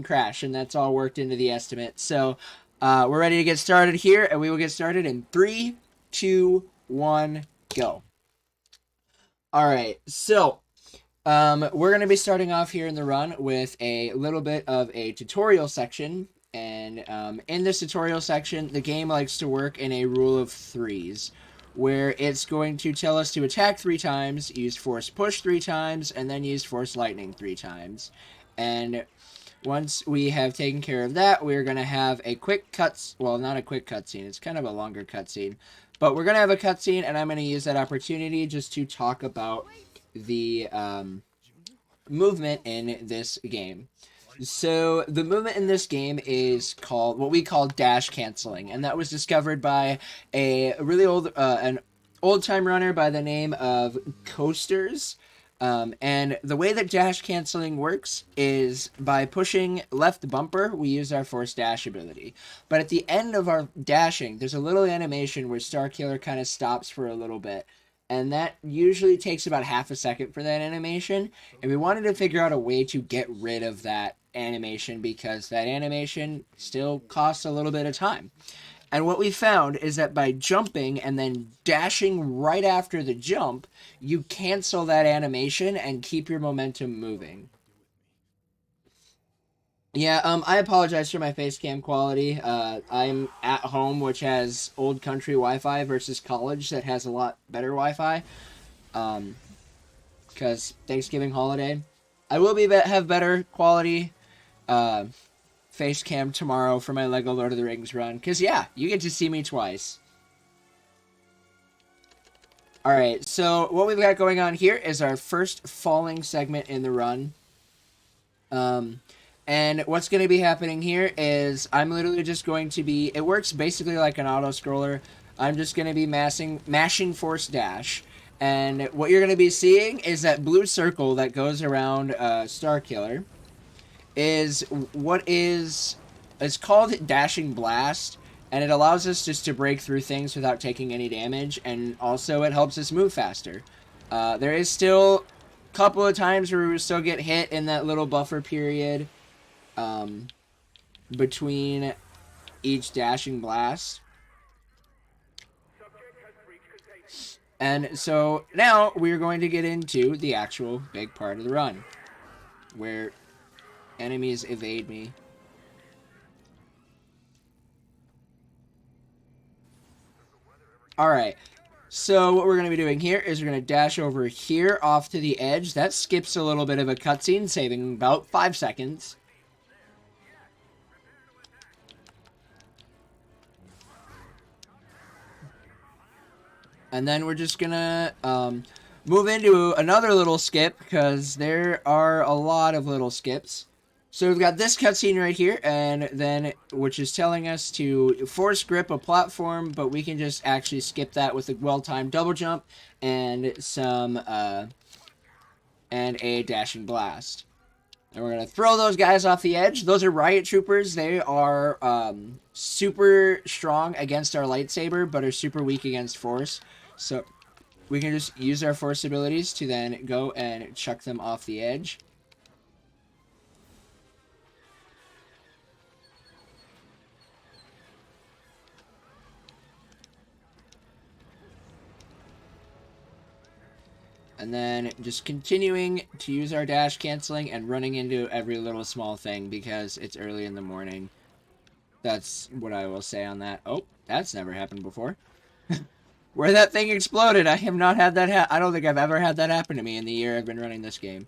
crash, and that's all worked into the estimate. So we're ready to get started here, and we will get started in 3, 2, 1, go. All right, so we're going to be starting off here in the run with a little bit of a tutorial section. And in this tutorial section, the game likes to work in a rule of threes, where it's going to tell us to attack 3 times, use force push 3 times, and then use force lightning 3 times. And once we have taken care of that, we're going to have a quick well, not a quick cutscene, it's kind of a longer cutscene. But we're going to have a cutscene, and I'm going to use that opportunity just to talk about the movement in this game. So the movement in this game is called what we call dash canceling, and that was discovered by a really an old-time runner by the name of Coasters. And the way that dash canceling works is by pushing left bumper, we use our force dash ability. But at the end of our dashing, there's a little animation where Starkiller kind of stops for a little bit. And that usually takes about half a second for that animation. And we wanted to figure out a way to get rid of that animation because that animation still costs a little bit of time. And what we found is that by jumping and then dashing right after the jump, you cancel that animation and keep your momentum moving. Yeah, I apologize for my face cam quality. I'm at home, which has old country Wi-Fi versus college that has a lot better Wi-Fi. Because Thanksgiving holiday. I will have better quality face cam tomorrow for my Lego Lord of the Rings run. Because, yeah, you get to see me twice. Alright, so what we've got going on here is our first falling segment in the run. And what's going to be happening here is I'm literally just going to be... It works basically like an auto-scroller. I'm just going to be mashing force dash. And what you're going to be seeing is that blue circle that goes around Starkiller is what is... It's called Dashing Blast. And it allows us just to break through things without taking any damage. And also it helps us move faster. There is still a couple of times where we still get hit in that little buffer period. Between each dashing blast. And so now we're going to get into the actual big part of the run, where enemies evade me. Alright, so what we're going to be doing here is we're going to dash over here off to the edge. That skips a little bit of a cutscene, saving about 5 seconds. And then we're just gonna move into another little skip, because there are a lot of little skips. So we've got this cutscene right here, and then which is telling us to force grip a platform, but we can just actually skip that with a well-timed double jump and some and a dashing blast. And we're gonna throw those guys off the edge. Those are riot troopers. They are super strong against our lightsaber, but are super weak against force. So we can just use our force abilities to then go and chuck them off the edge. And then just continuing to use our dash canceling and running into every little small thing because it's early in the morning. That's what I will say on that. Oh, that's never happened before. Where that thing exploded, I have not had that I don't think I've ever had that happen to me in the year I've been running this game.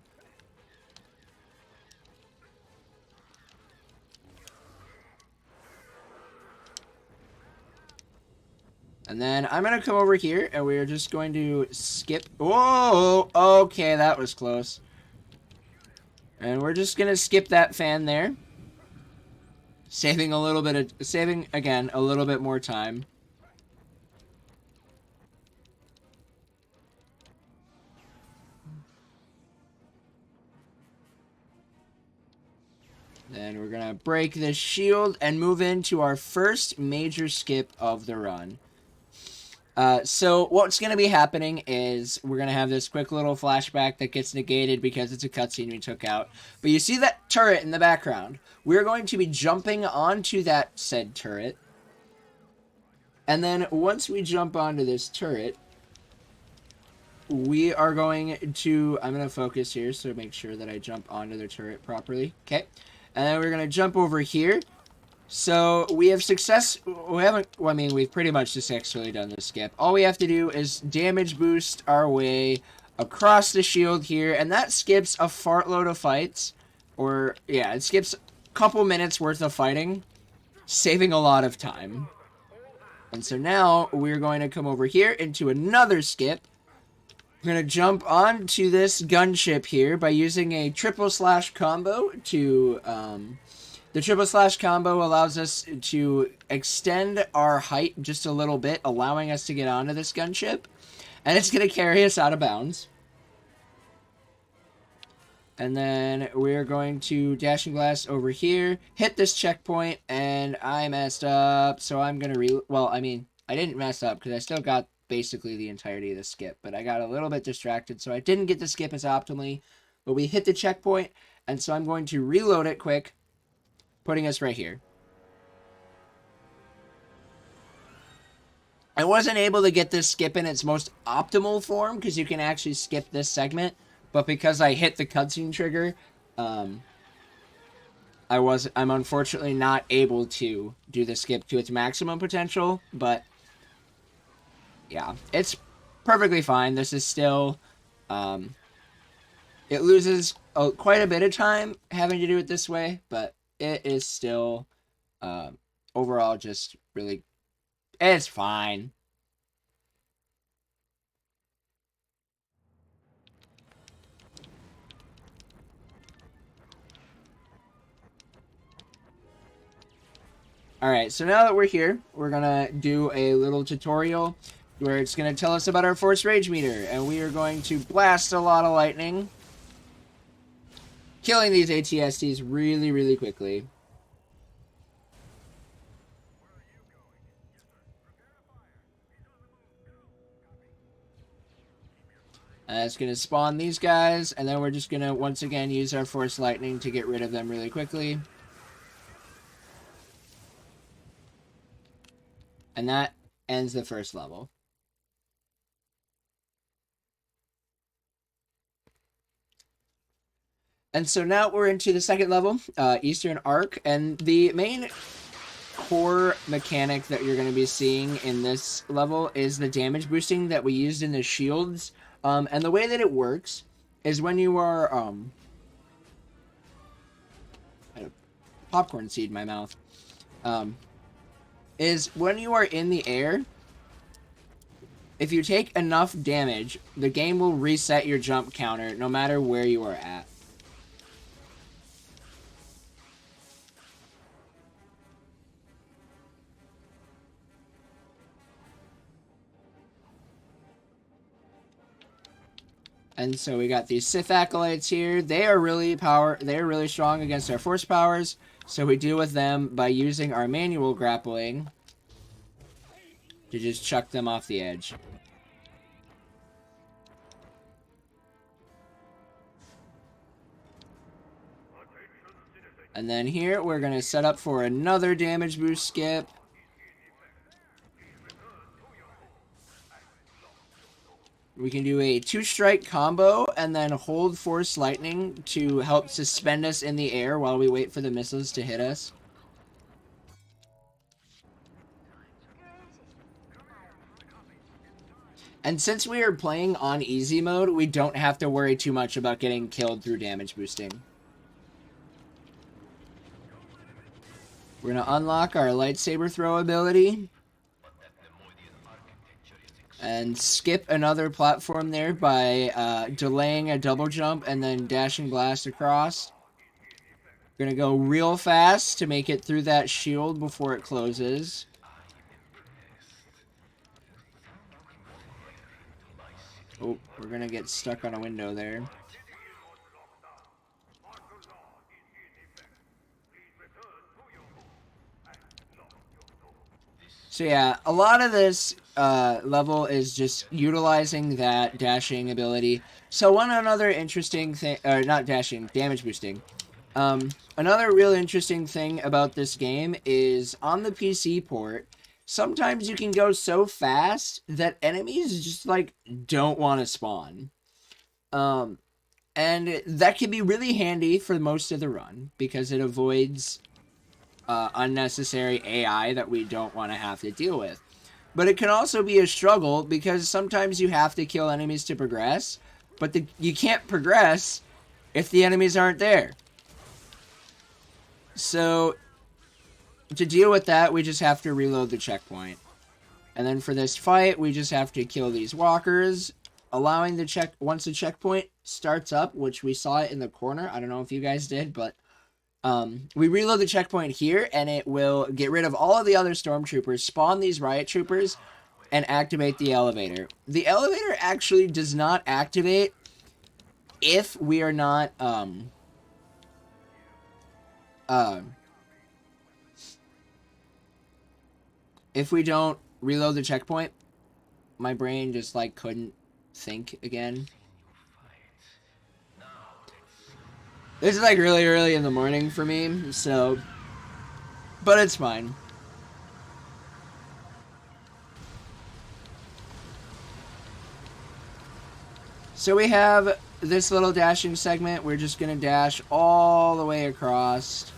And then I'm going to come over here, and we're just going to skip... Whoa! Okay, that was close. And we're just going to skip that fan there. Saving, again, a little bit more time. Then we're going to break this shield and move into our first major skip of the run. So what's going to be happening is we're going to have this quick little flashback that gets negated because it's a cutscene we took out. But you see that turret in the background. We're going to be jumping onto that said turret. And then once we jump onto this turret, we are going to... I'm going to focus here so make sure that I jump onto the turret properly. Okay. And then we're going to jump over here. So, we have we've pretty much successfully done this skip. All we have to do is damage boost our way across the shield here, and that skips a fartload of fights. Or, yeah, it skips a couple minutes worth of fighting, saving a lot of time. And so now, we're going to come over here into another skip. We're going to jump onto this gunship here by using a triple/slash combo to, the triple/slash combo allows us to extend our height just a little bit, allowing us to get onto this gunship. And it's going to carry us out of bounds. And then we're going to dashing blast over here, hit this checkpoint, and I messed up. So I'm going to I didn't mess up because I still got basically the entirety of the skip. But I got a little bit distracted, so I didn't get the skip as optimally. But we hit the checkpoint, and so I'm going to reload it quick, putting us right here. I wasn't able to get this skip in its most optimal form because you can actually skip this segment, but because I hit the cutscene trigger, I'm unfortunately not able to do the skip to its maximum potential, but yeah, it's perfectly fine. This is still, it loses quite a bit of time having to do it this way, but it is still, overall just really, it's fine. Alright, so now that we're here, we're gonna do a little tutorial where it's gonna tell us about our force rage meter, and we are going to blast a lot of lightning, killing these ATSTs really, really quickly. It's gonna spawn these guys, and then we're just gonna once again use our force lightning to get rid of them really quickly. And that ends the first level. And so now we're into the second level, Eastern Arc, and the main core mechanic that you're going to be seeing in this level is the damage boosting that we used in the shields. And the way that it works is when you are, I had a popcorn seed in my mouth, is when you are in the air, if you take enough damage, the game will reset your jump counter no matter where you are at. And so we got these Sith acolytes here. They are really strong against our force powers. So we deal with them by using our manual grappling to just chuck them off the edge. And then here we're going to set up for another damage boost skip. We can do a 2-strike combo and then hold force lightning to help suspend us in the air while we wait for the missiles to hit us. And since we are playing on easy mode, we don't have to worry too much about getting killed through damage boosting. We're going to unlock our lightsaber throw ability. And skip another platform there by delaying a double jump and then dashing blast across. We're going to go real fast to make it through that shield before it closes. Oh, we're going to get stuck on a window there. So yeah, a lot of this level is just utilizing that dashing ability. So another interesting thing, or not dashing, damage boosting. Another real interesting thing about this game is on the PC port, sometimes you can go so fast that enemies just like don't want to spawn. And that can be really handy for most of the run because it avoids unnecessary AI that we don't want to have to deal with. But it can also be a struggle because sometimes you have to kill enemies to progress, but you can't progress if the enemies aren't there. So to deal with that, we just have to reload the checkpoint. And then for this fight, we just have to kill these walkers, allowing once the checkpoint starts up, which we saw it in the corner. I don't know if you guys did, but we reload the checkpoint here, and it will get rid of all of the other stormtroopers, spawn these riot troopers, and activate the elevator. The elevator actually does not activate if we are not, if we don't reload the checkpoint. My brain just, like, couldn't think again. This is, like, really early in the morning for me, so... But it's fine. So we have this little dashing segment. We're just going to dash all the way across.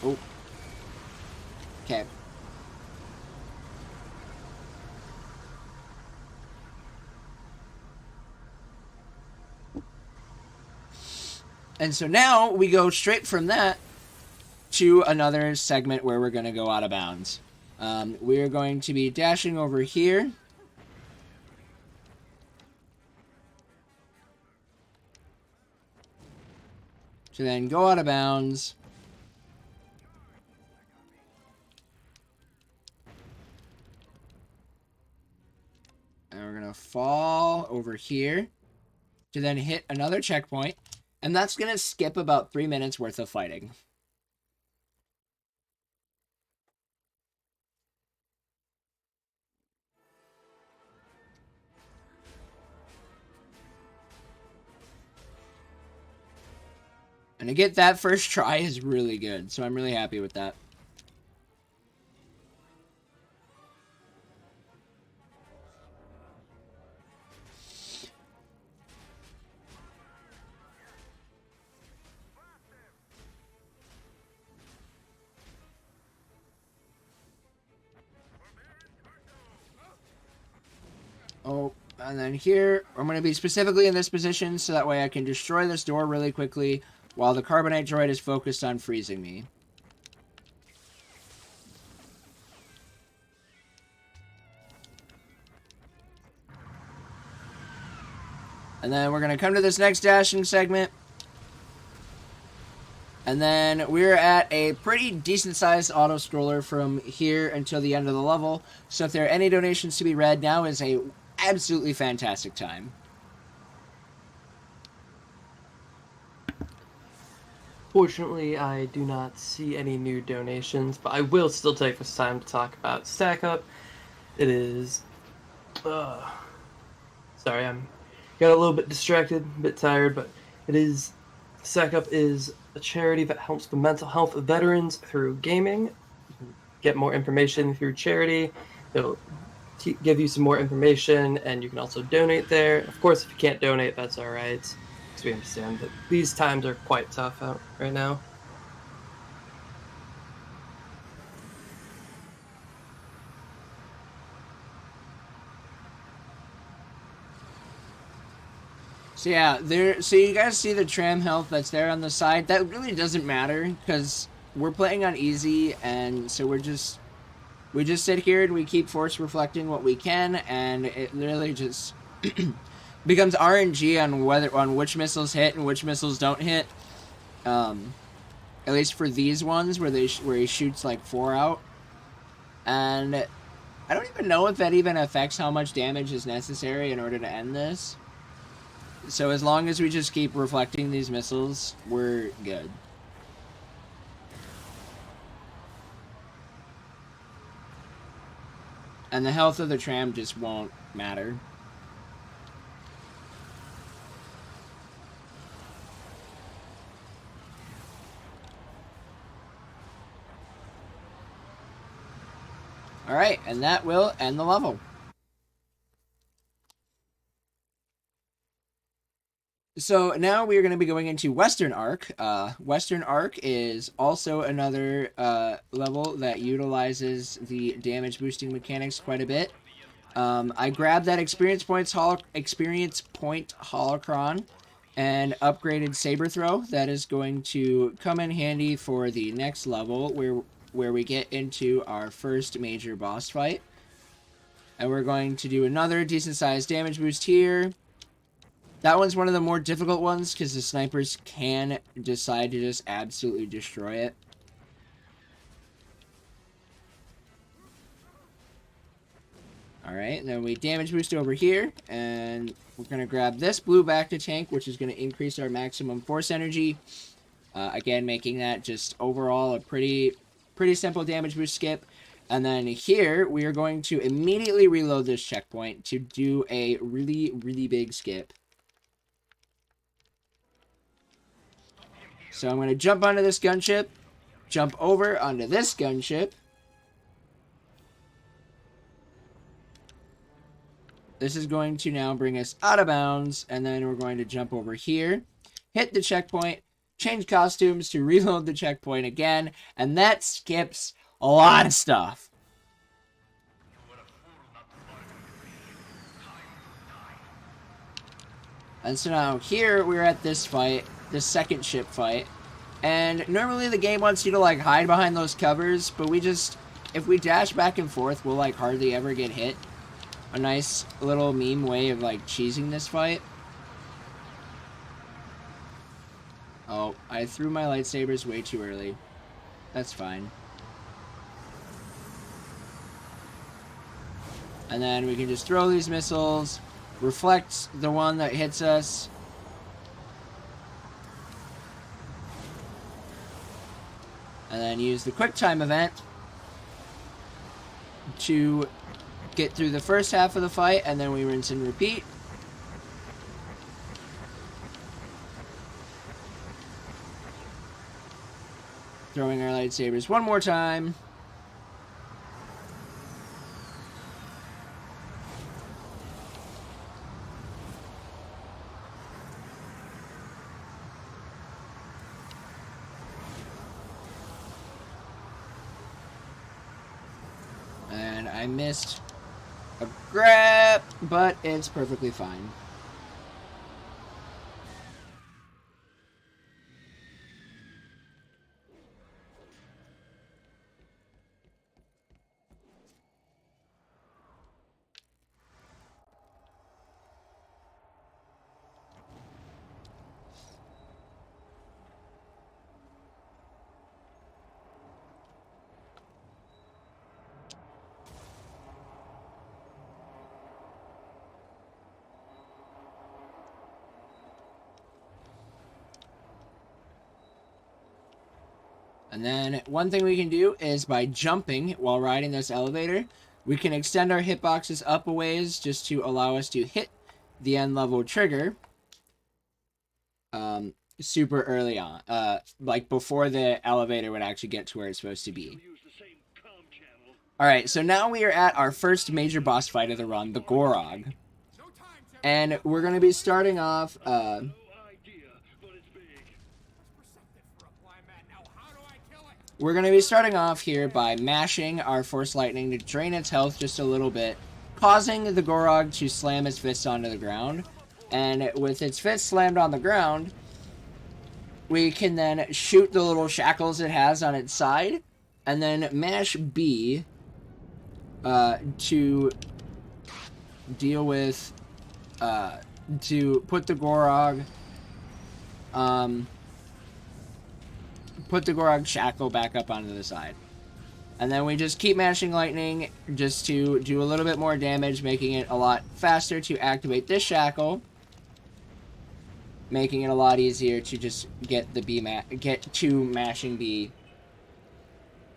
Oh. Okay. And so now we go straight from that to another segment where we're going to go out of bounds. We're going to be dashing over here. To then go out of bounds. And we're going to fall over here. To then hit another checkpoint. And that's going to skip about 3 minutes worth of fighting. And to get that first try is really good, so I'm really happy with that. Oh, and then here, I'm going to be specifically in this position so that way I can destroy this door really quickly while the Carbonite droid is focused on freezing me. And then we're going to come to this next dashing segment. And then we're at a pretty decent-sized auto-scroller from here until the end of the level. So if there are any donations to be read, now is a absolutely fantastic time. Fortunately, I do not see any new donations, but I will still take this time to talk about Stack Up. It is... sorry, I'm got a little bit distracted, a bit tired, but it is... Stack Up is a charity that helps the mental health of veterans through gaming. You can get more information through charity. They'll give you some more information, and you can also donate there. Of course, if you can't donate, that's alright, because we understand that these times are quite tough out right now. So yeah, so you guys see the tram health that's there on the side? That really doesn't matter, because we're playing on easy, and so we just sit here and we keep force reflecting what we can, and it literally just becomes RNG on which missiles hit and which missiles don't hit. At least for these ones where he shoots like 4 out, and I don't even know if that even affects how much damage is necessary in order to end this. So as long as we just keep reflecting these missiles, we're good. And the health of the tram just won't matter. Alright, and that will end the level. So now we are going to be going into Western Arc. Western Arc is also another level that utilizes the damage boosting mechanics quite a bit. I grabbed that experience point holocron and upgraded saber throw. That is going to come in handy for the next level where we get into our first major boss fight. And we're going to do another decent sized damage boost here. That one's one of the more difficult ones because the snipers can decide to just absolutely destroy it. Alright, then we damage boost over here, and we're going to grab this blue back to tank, which is going to increase our maximum force energy. Again, making that just overall a pretty simple damage boost skip. And then here, we are going to immediately reload this checkpoint to do a really big skip. So I'm going to jump onto this gunship, jump over onto this gunship. This is going to now bring us out of bounds, and then we're going to jump over here, hit the checkpoint, change costumes to reload the checkpoint again, and that skips a lot of stuff. And so now here we're at this fight, this second ship fight, and normally the game wants you to like hide behind those covers, but if we dash back and forth, we'll like hardly ever get hit. A nice little meme way of like cheesing this fight. Oh, I threw my lightsabers way too early. That's fine. And then we can just throw these missiles, reflect the one that hits us. And then use the quick time event to get through the first half of the fight, and then we rinse and repeat. Throwing our lightsabers one more time. And I missed a grab, but it's perfectly fine. And then one thing we can do is by jumping while riding this elevator, we can extend our hitboxes up a ways just to allow us to hit the end level trigger super early on. Like before the elevator would actually get to where it's supposed to be. Alright, so now we are at our first major boss fight of the run, the Gorog. And we're going to be starting off... We're going to be starting off here by mashing our Force Lightning to drain its health just a little bit, causing the Gorog to slam its fist onto the ground. And with its fist slammed on the ground, we can then shoot the little shackles it has on its side, and then mash B to deal with, to put the Gorog, shackle back up onto the side. And then we just keep mashing lightning just to do a little bit more damage, making it a lot faster to activate this shackle, making it a lot easier to just get the get to mashing B,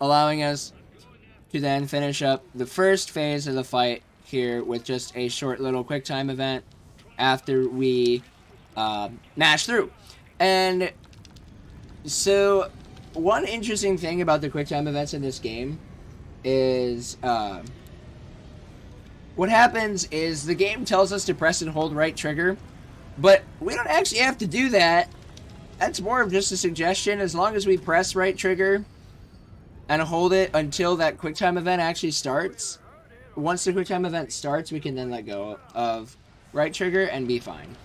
allowing us to then finish up the first phase of the fight here with just a short little quick time event after we mash through. And so one interesting thing about the quick time events in this game is what happens is the game tells us to press and hold right trigger, but we don't actually have to do that. That's more of just a suggestion. As long as we press right trigger and hold it until that quick time event actually starts, once the quick time event starts, we can then let go of right trigger and be fine.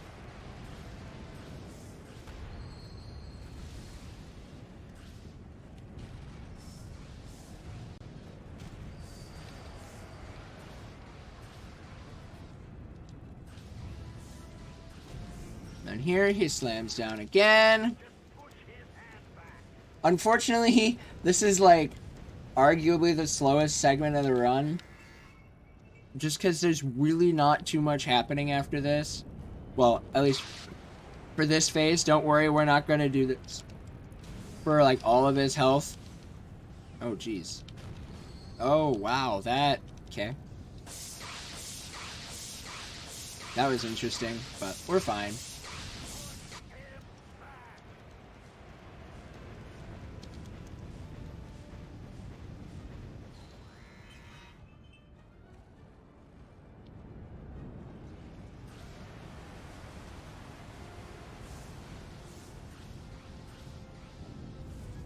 And here he slams down again. Unfortunately, this is like arguably the slowest segment of the run. Just because there's really not too much happening after this. Well, at least for this phase. Don't worry, we're not going to do this for like all of his health. Oh, jeez. Oh, wow. That... Okay. That was interesting, but we're fine.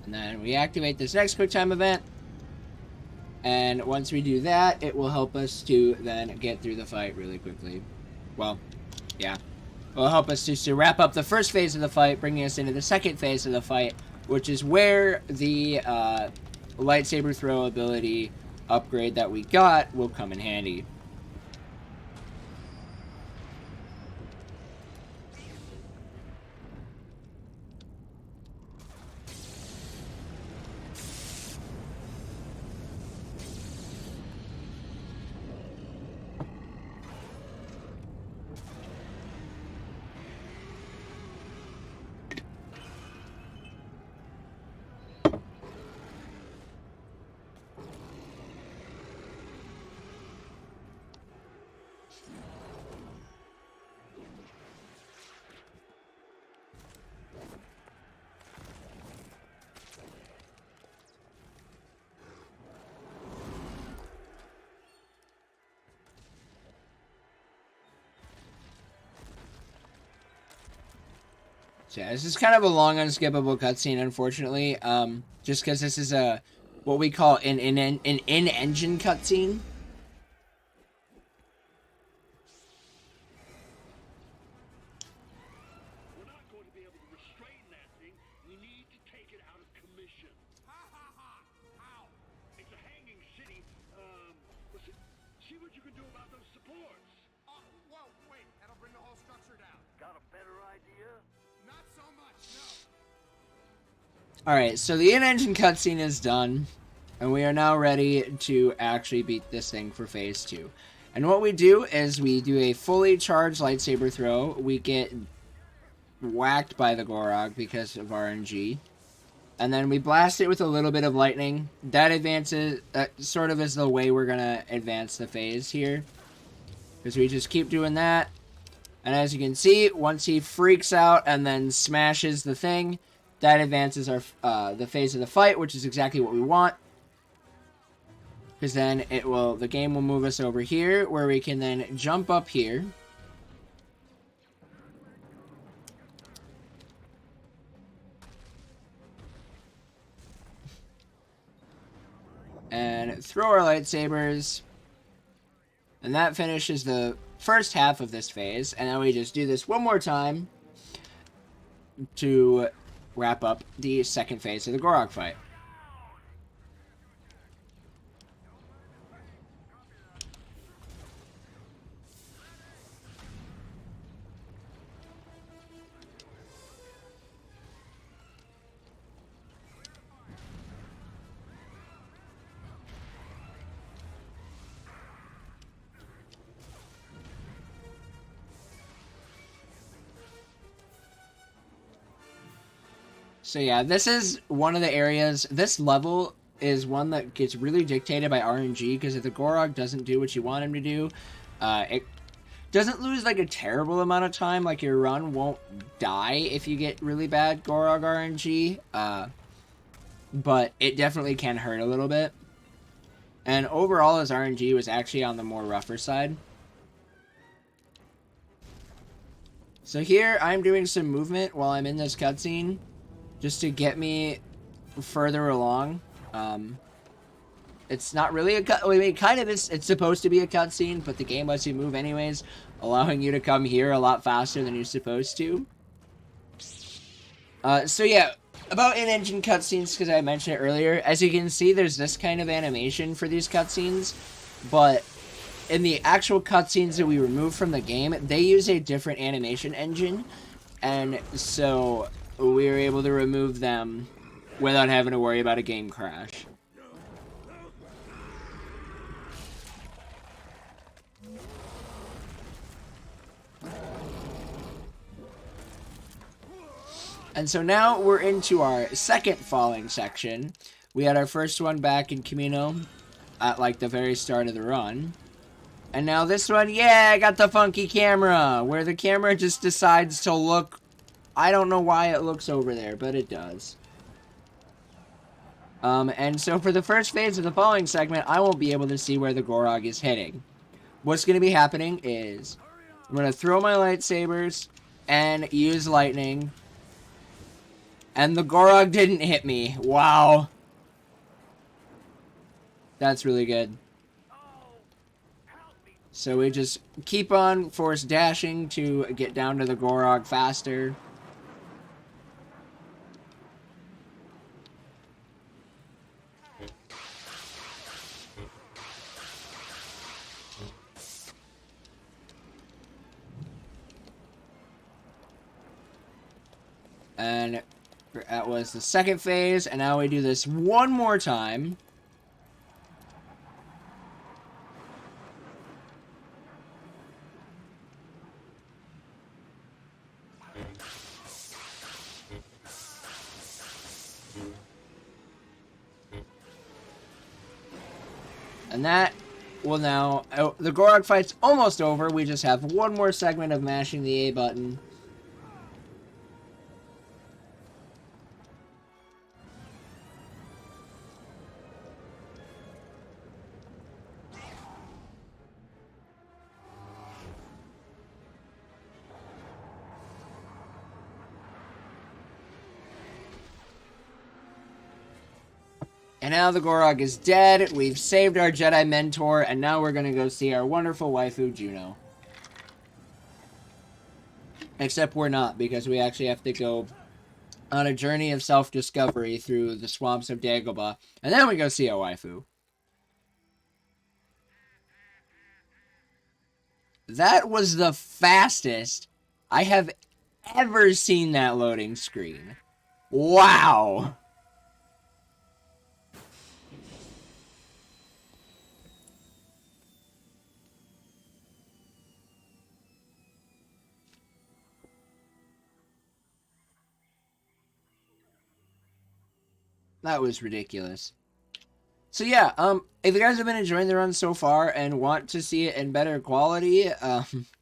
And then we activate this next quick time event. And once we do that, it will help us to then get through the fight really quickly. Well, yeah. It will help us to wrap up the first phase of the fight, bringing us into the second phase of the fight, which is where the lightsaber throw ability upgrade that we got will come in handy. So yeah, this is kind of a long, unskippable cutscene, unfortunately. Just because this is a what we call an in-engine cutscene. We're not going to be able to restrain that thing. We need to take it out of commission. Ha ha ha! How? It's a hanging city. Listen, see what you can do about those supports. Whoa, wait, that'll bring the whole structure down. Got a better idea? Not so much, no. Alright, so the in-engine cutscene is done. And we are now ready to actually beat this thing for phase 2. And what we do is we do a fully charged lightsaber throw. We get whacked by the Gorog because of RNG. And then we blast it with a little bit of lightning. That advances, sort of is the way we're going to advance the phase here. Because we just keep doing that. And as you can see, once he freaks out and then smashes the thing, that advances our the phase of the fight, which is exactly what we want. Because then the game will move us over here, where we can then jump up here. And throw our lightsabers. And that finishes the first half of this phase. And then we just do this one more time to wrap up the second phase of the Gorog fight. So yeah, this is one of the areas, this level is one that gets really dictated by RNG, because if the Gorog doesn't do what you want him to do, it doesn't lose like a terrible amount of time. Like your run won't die if you get really bad Gorog RNG, but it definitely can hurt a little bit. And overall, his RNG was actually on the more rougher side. So here, I'm doing some movement while I'm in this cutscene, just to get me further along. It's not really a cut. I mean, kind of is. It's supposed to be a cutscene, but the game lets you move anyways, allowing you to come here a lot faster than you're supposed to. So yeah, about in-engine cutscenes, because I mentioned it earlier. As you can see, there's this kind of animation for these cutscenes, but in the actual cutscenes that we remove from the game, they use a different animation engine, and so we were able to remove them without having to worry about a game crash. And so now we're into our second falling section. We had our first one back in Camino at like the very start of the run. And now this one, yeah, I got the funky camera, where the camera just decides to look. I don't know why it looks over there, but it does. And so for the first phase of the falling segment, I won't be able to see where the Gorog is hitting. What's going to be happening is I'm going to throw my lightsabers and use lightning. And the Gorog didn't hit me. Wow. That's really good. So we just keep on force dashing to get down to the Gorog faster. And that was the second phase, and now we do this one more time. And that will now... Oh, the Gorog fight's almost over. We just have one more segment of mashing the A button. And now the Gorog is dead, we've saved our Jedi mentor, and now we're gonna go see our wonderful waifu, Juno. Except we're not, because we actually have to go on a journey of self-discovery through the swamps of Dagobah, and then we go see our waifu. That was the fastest I have ever seen that loading screen. Wow! That was ridiculous. So yeah, if you guys have been enjoying the run so far and want to see it in better quality,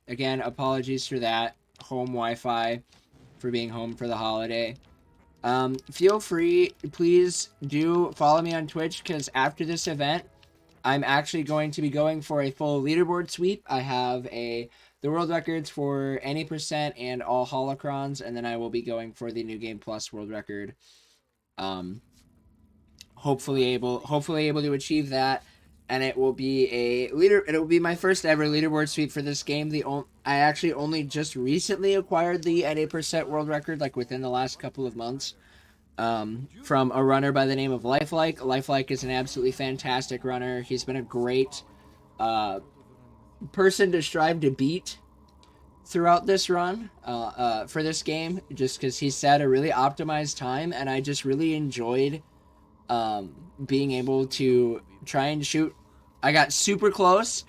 again, apologies for that. Home Wi-Fi for being home for the holiday. Feel free, please do follow me on Twitch, because after this event, I'm actually going to be going for a full leaderboard sweep. I have the world records for any percent and all holocrons, and then I will be going for the New Game Plus world record. Hopefully able to achieve that, and it will be it will be my first ever leaderboard sweep for this game. I actually only just recently acquired the at 8% world record, like within the last couple of months, from a runner by the name of Lifelike. Lifelike is an absolutely fantastic runner. He's been a great person to strive to beat throughout this run for this game, just because he set a really optimized time, and I just really enjoyed being able to try and shoot. I got super close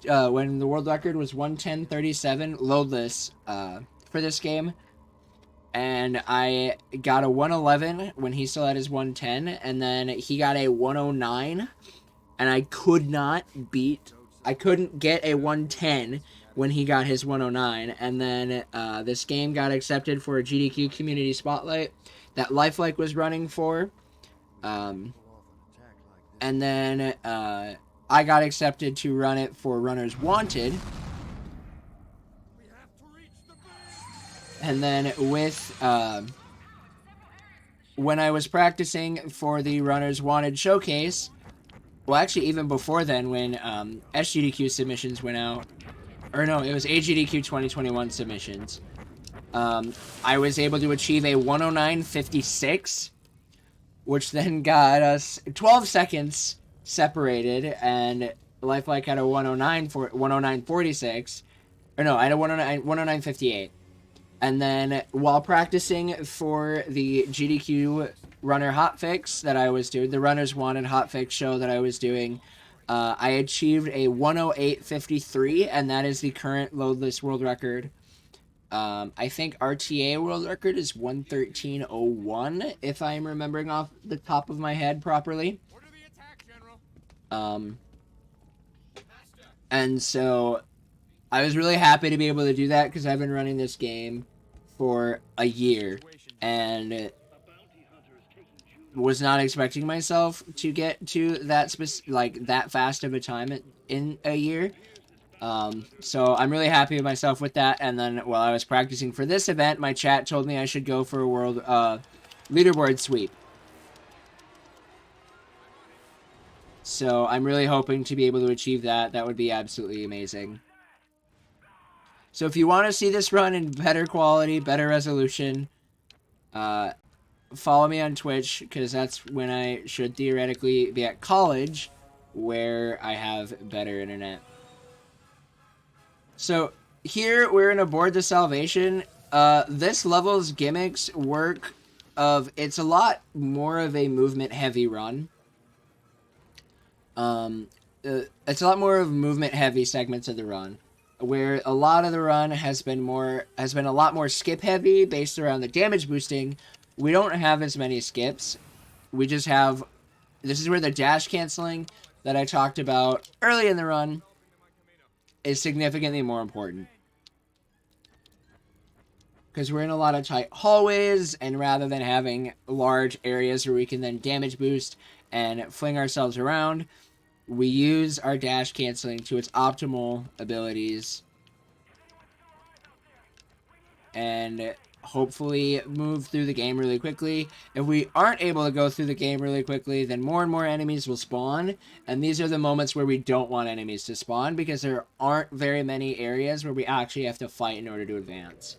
when the world record was 1:10:37 loadless for this game, and I got a 111 when he still had his 110, and then he got a 109, and I couldn't get a 110 when he got his 109, and then this game got accepted for a GDQ Community Spotlight that Lifelike was running for, and then I got accepted to run it for Runners Wanted, and then with when I was practicing for the Runners Wanted showcase, well, actually, even before then, when SGDQ submissions went out, or no, it was AGDQ 2021 submissions, I was able to achieve a 109.56, which then got us 12 seconds separated, and Lifelike had a 109.46, or no, I had a 109.58. And then while practicing for the GDQ runner hotfix that I was doing, the Runners Wanted hotfix show that I was doing, I achieved a 108.53, and that is the current loadless world record. I think RTA world record is 113.01, if I'm remembering off the top of my head properly. Order the attack, General. And so I was really happy to be able to do that because I've been running this game for a year and was not expecting myself to get to that that fast of a time in a year. So I'm really happy with myself with that. And then while I was practicing for this event, my chat told me I should go for a world leaderboard sweep. So I'm really hoping to be able to achieve that. That would be absolutely amazing. So if you want to see this run in better quality, better resolution, follow me on Twitch, because that's when I should theoretically be at college, where I have better internet. So here we're in Aboard the Salvation. This level's gimmicks work it's a lot more of a movement heavy run. It's a lot more of movement heavy segments of the run, where a lot of the run has been a lot more skip heavy based around the damage boosting. We don't have as many skips. We just have, this is where the dash canceling that I talked about early in the run is significantly more important. Because we're in a lot of tight hallways, and rather than having large areas where we can then damage boost and fling ourselves around, we use our dash canceling to its optimal abilities and hopefully move through the game really quickly. If we aren't able to go through the game really quickly, then more and more enemies will spawn, and these are the moments where we don't want enemies to spawn, because there aren't very many areas where we actually have to fight in order to advance.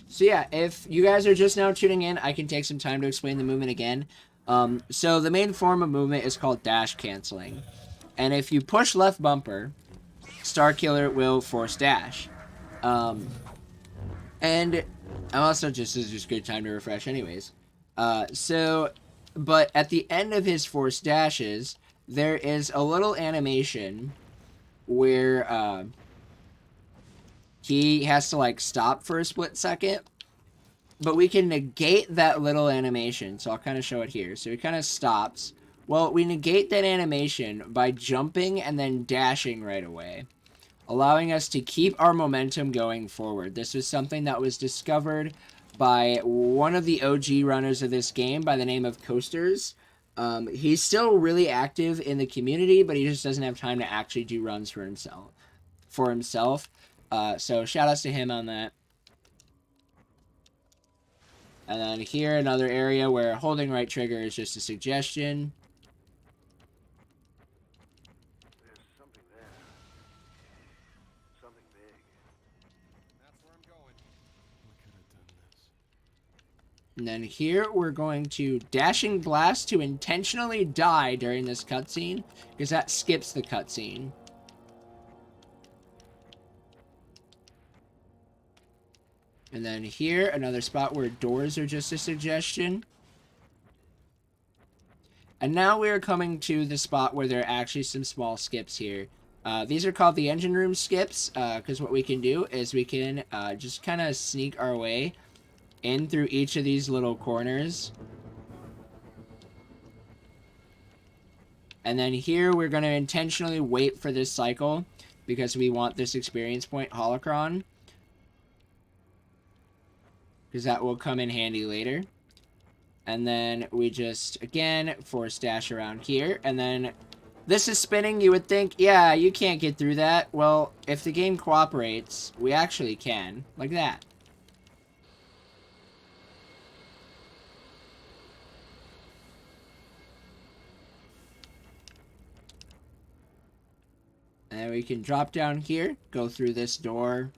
So yeah, if you guys are just now tuning in, I can take some time to explain the movement again. So the main form of movement is called dash canceling. And if you push left bumper, Starkiller will force dash. And I'm also this is just a good time to refresh anyways. But at the end of his force dashes, there is a little animation where he has to like stop for a split second. But we can negate that little animation, so I'll kind of show it here. So he kind of stops. Well, we negate that animation by jumping and then dashing right away, allowing us to keep our momentum going forward. This was something that was discovered by one of the OG runners of this game by the name of Coasters. He's still really active in the community, but he just doesn't have time to actually do runs for himself. So shout outs to him on that. And then here, another area where holding right trigger is just a suggestion. There's something there. Something big. That's where I'm going. We could have done this. And then here, we're going to Dashing Blast to intentionally die during this cutscene, because that skips the cutscene. And then here, another spot where doors are just a suggestion. And now we're coming to the spot where there are actually some small skips here. These are called the engine room skips, because what we can do is we can just kind of sneak our way in through each of these little corners. And then here we're going to intentionally wait for this cycle because we want this experience point holocron, because that will come in handy later. And then we just, again, force dash around here. And then this is spinning. You would think, yeah, you can't get through that. Well, if the game cooperates, we actually can. Like that. And then we can drop down here, go through this door.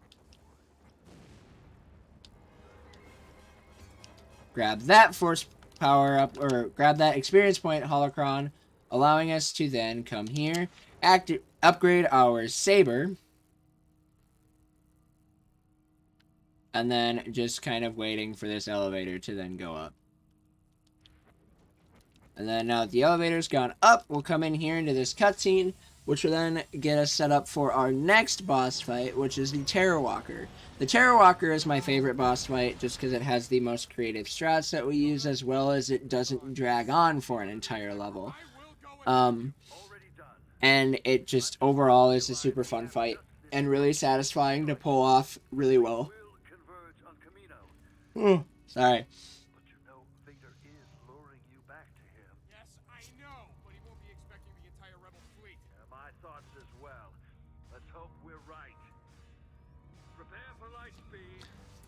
Grab that force power up, or grab that experience point holocron, allowing us to then come here, upgrade our saber, and then just kind of waiting for this elevator to then go up. And then now that the elevator's gone up, we'll come in here into this cutscene, which will then get us set up for our next boss fight, which is the Terror Walker. The Terror Walker is my favorite boss fight just because it has the most creative strats that we use, as well as it doesn't drag on for an entire level. And it just overall is a super fun fight and really satisfying to pull off really well. Sorry.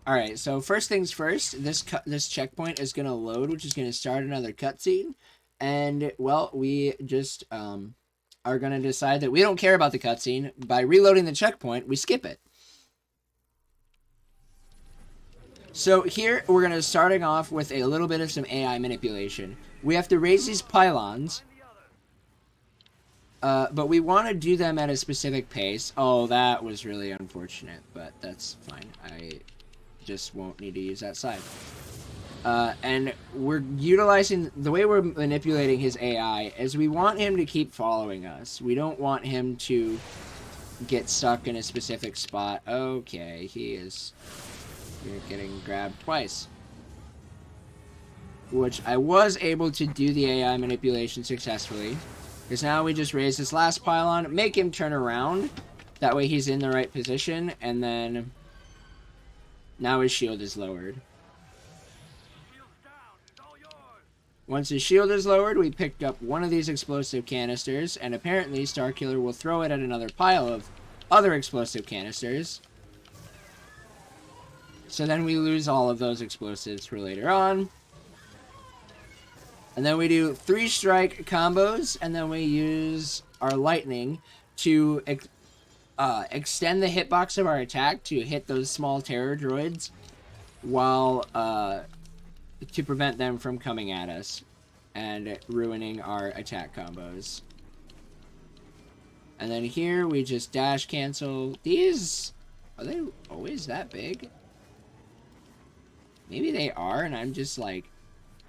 Alright, so first things first, this checkpoint is going to load, which is going to start another cutscene. And, well, we just are going to decide that we don't care about the cutscene. By reloading the checkpoint, we skip it. So here, we're going to starting off with a little bit of some AI manipulation. We have to raise these pylons. But we want to do them at a specific pace. Oh, that was really unfortunate, but that's fine. I just won't need to use that side. And we're utilizing, the way we're manipulating his AI is we want him to keep following us. We don't want him to get stuck in a specific spot. Okay, you're getting grabbed twice. Which I was able to do the AI manipulation successfully. Because now we just raise this last pylon, make him turn around. That way he's in the right position, and then now his shield is lowered. Once his shield is lowered, we picked up one of these explosive canisters, and apparently Starkiller will throw it at another pile of other explosive canisters. So then we lose all of those explosives for later on. And then we do 3-strike combos, and then we use our lightning to extend the hitbox of our attack to hit those small terror droids, while to prevent them from coming at us and ruining our attack combos. And then here we just dash cancel. These, are they always that big? Maybe they are, and I'm just like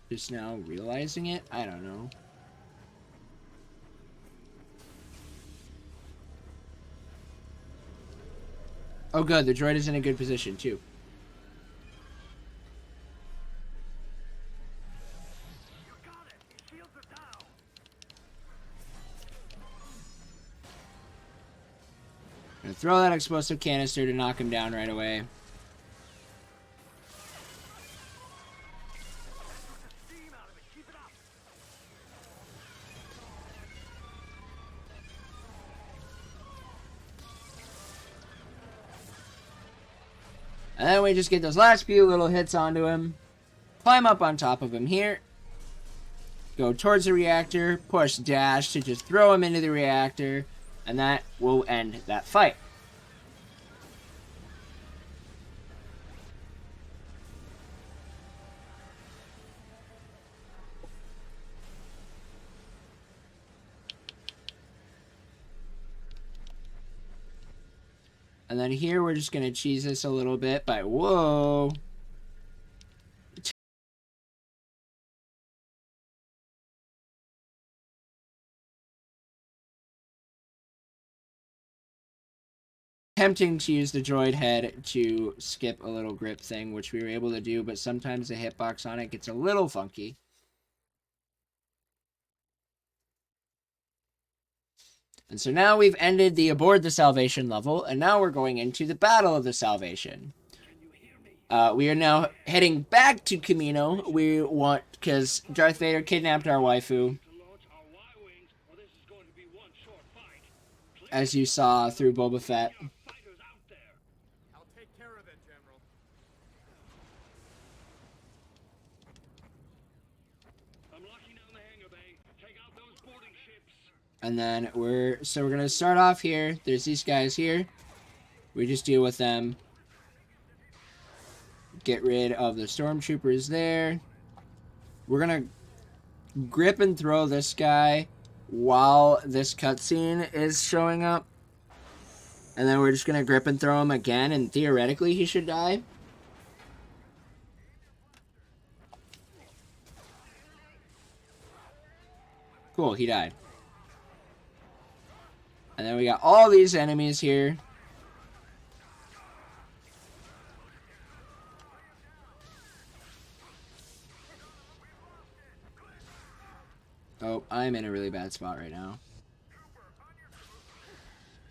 just now realizing it. I don't know. Oh good, the droid is in a good position too. I'm gonna throw that explosive canister to knock him down right away. And then we just get those last few little hits onto him. Climb up on top of him here. Go towards the reactor. Push dash to just throw him into the reactor. And that will end that fight. And then here we're just going to cheese this a little bit by, whoa. tempting to use the droid head to skip a little grip thing, which we were able to do, but sometimes the hitbox on it gets a little funky. And so now we've ended the Aboard the Salvation level, and now we're going into the Battle of the Salvation. We are now heading back to Kamino. We want, because Darth Vader kidnapped our waifu, as you saw through Boba Fett. I'll take care of it, General. I'm locking down the hangar bay. Take out those boarding ships. And then we're gonna start off here. There's these guys here. We just deal with them. Get rid of the stormtroopers there. We're gonna grip and throw this guy while this cutscene is showing up. And then we're just gonna grip and throw him again, and theoretically he should die. Cool, he died. And then we got all these enemies here. Oh, I'm in a really bad spot right now.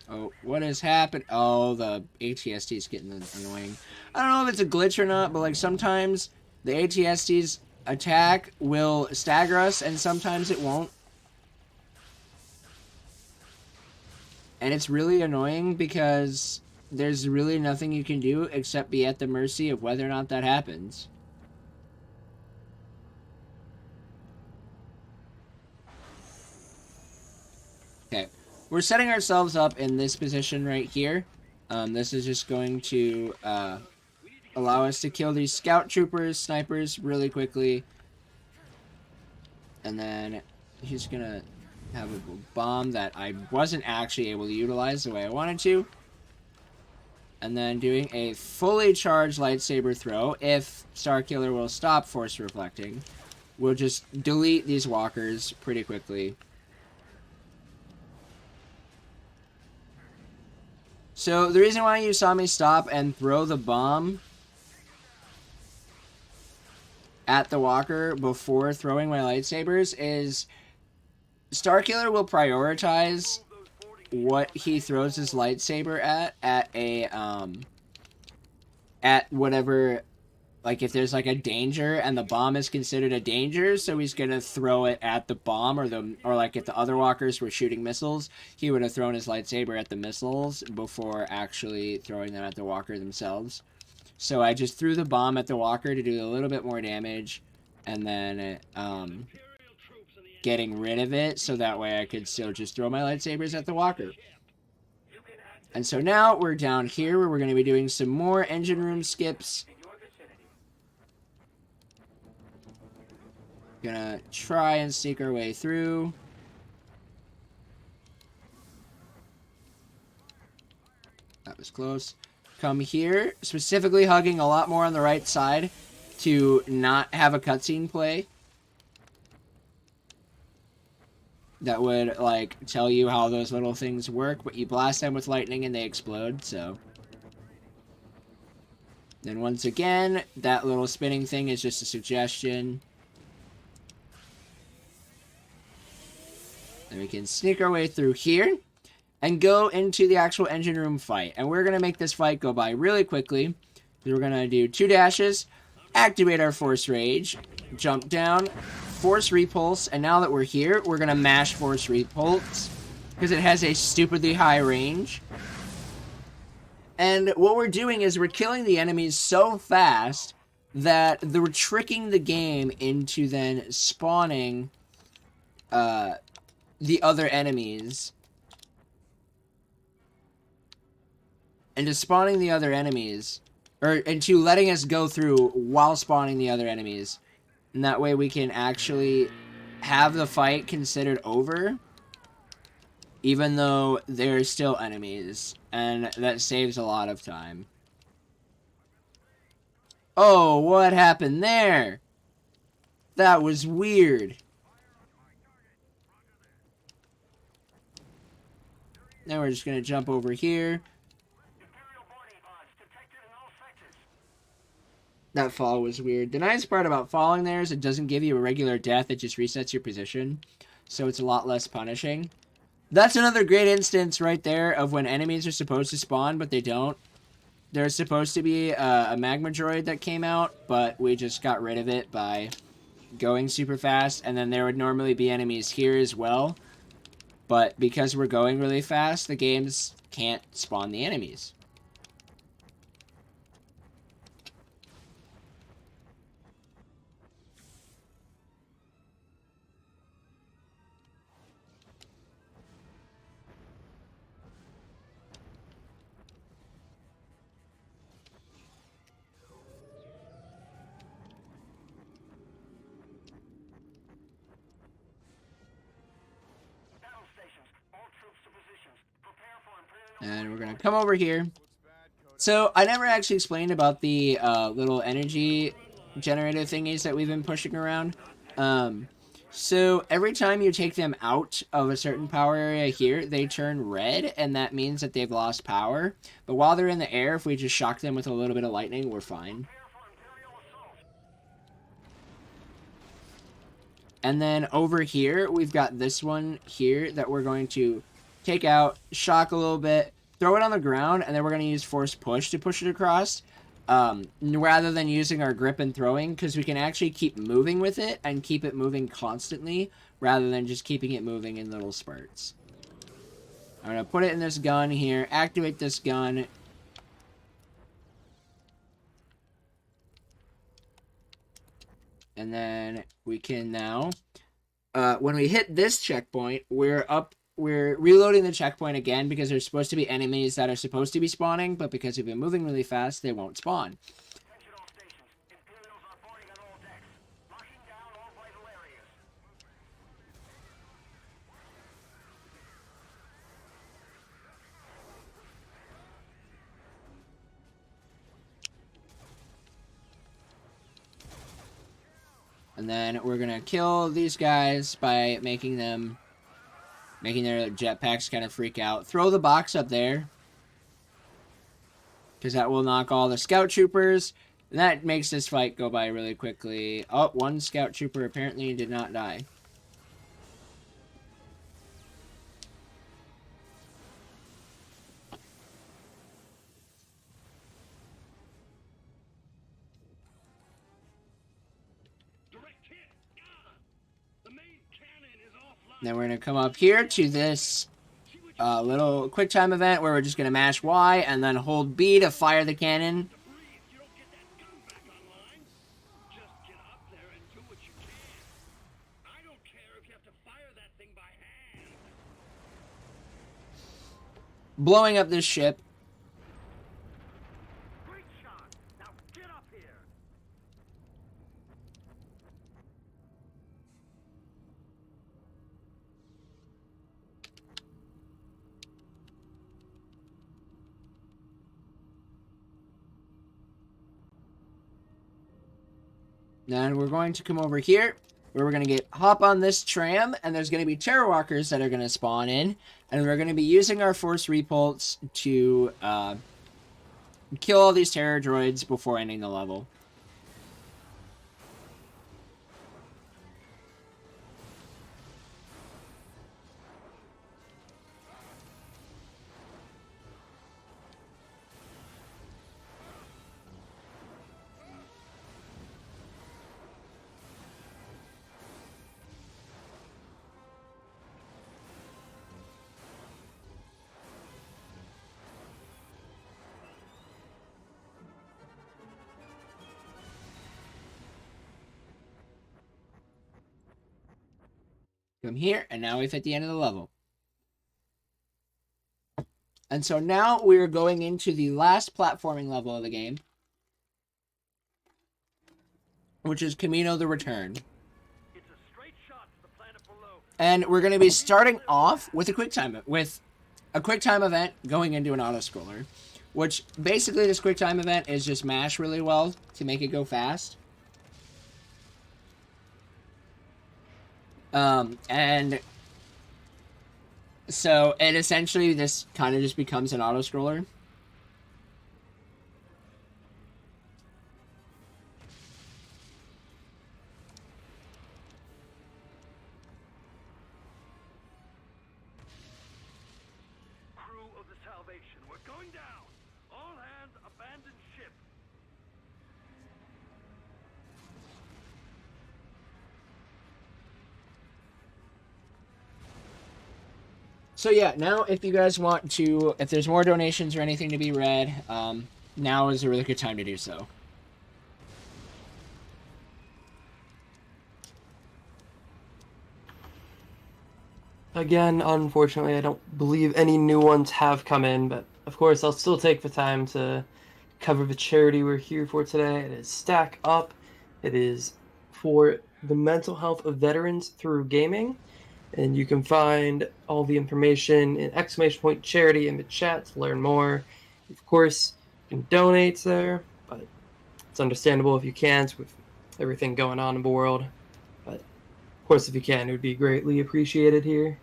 Oh, what has happened? Oh, the ATST is getting annoying. I don't know if it's a glitch or not, but like sometimes the ATST's attack will stagger us and sometimes it won't. And it's really annoying because there's really nothing you can do except be at the mercy of whether or not that happens. Okay, we're setting ourselves up in this position right here. This is just going to allow us to kill these scout troopers, snipers really quickly. And then he's gonna have a bomb that I wasn't actually able to utilize the way I wanted to. And then doing a fully charged lightsaber throw. If Starkiller will stop force reflecting, we'll just delete these walkers pretty quickly. So the reason why you saw me stop and throw the bomb at the walker before throwing my lightsabers is Starkiller will prioritize what he throws his lightsaber at whatever, like if there's like a danger and the bomb is considered a danger, so he's gonna throw it at the bomb, or like if the other walkers were shooting missiles, he would have thrown his lightsaber at the missiles before actually throwing them at the walker themselves. So I just threw the bomb at the walker to do a little bit more damage, and then getting rid of it so that way I could still just throw my lightsabers at the walker. And so now we're down here where we're going to be doing some more engine room skips. Gonna try and sneak our way through. That was close. Come here, specifically hugging a lot more on the right side to not have a cutscene play. That would, like, tell you how those little things work, but you blast them with lightning and they explode, so. Then once again, that little spinning thing is just a suggestion. Then we can sneak our way through here and go into the actual engine room fight. And we're going to make this fight go by really quickly. We're going to do 2 dashes, activate our Force Rage, jump down, Force Repulse, and now that we're here, we're going to mash Force Repulse because it has a stupidly high range. And what we're doing is we're killing the enemies so fast that we're tricking the game into then spawning the other enemies. Into spawning the other enemies. Or into letting us go through while spawning the other enemies. And that way we can actually have the fight considered over. Even though they're still enemies. And that saves a lot of time. Oh, what happened there? That was weird. Now we're just going to jump over here. That fall was weird. The nice part about falling there is it doesn't give you a regular death. It just resets your position. So it's a lot less punishing. That's another great instance right there of when enemies are supposed to spawn, but they don't. There's supposed to be a magma droid that came out, but we just got rid of it by going super fast. And then there would normally be enemies here as well. But because we're going really fast, the games can't spawn the enemies. And we're going to come over here. So, I never actually explained about the little energy generator thingies that we've been pushing around. So, every time you take them out of a certain power area here, they turn red, and that means that they've lost power. But while they're in the air, if we just shock them with a little bit of lightning, we're fine. And then over here, we've got this one here that we're going to take out, shock a little bit, throw it on the ground, and then we're going to use force push to push it across, rather than using our grip and throwing, because we can actually keep moving with it and keep it moving constantly, rather than just keeping it moving in little spurts. I'm going to put it in this gun here, activate this gun. And then we can now, when we hit this checkpoint, we're reloading the checkpoint again because there's supposed to be enemies that are supposed to be spawning, but because we've been moving really fast, they won't spawn. And then we're going to kill these guys by making their jetpacks kind of freak out. Throw the box up there, because that will knock all the scout troopers. And that makes this fight go by really quickly. Oh, one scout trooper apparently did not die. Then we're going to come up here to this little quick time event where we're just going to mash Y and then hold B to fire the cannon. Blowing up this ship. Great shot. Now get up here. Then we're going to come over here, where we're going to hop on this tram, and there's going to be terror walkers that are going to spawn in, and we're going to be using our force repulse to kill all these terror droids before ending the level. Come here, and now we've hit the end of the level. And so now we're going into the last platforming level of the game, which is Camino the Return. It's a straight shot to the planet below. And we're going to be starting off with a quick time event going into an auto-scroller, which basically this quick time event is just mash really well to make it go fast. And so it essentially, this kind of just becomes an auto-scroller. the Salvation. We're going down. All hands abandon ship. So yeah, now if you guys want to, if there's more donations or anything to be read, now is a really good time to do so. Again, unfortunately, I don't believe any new ones have come in, but of course, I'll still take the time to cover the charity we're here for today. It is Stack Up. It is for the mental health of veterans through gaming. And you can find all the information in ! charity in the chat to learn more. Of course, you can donate there, but it's understandable if you can't with everything going on in the world. But of course, if you can, it would be greatly appreciated here.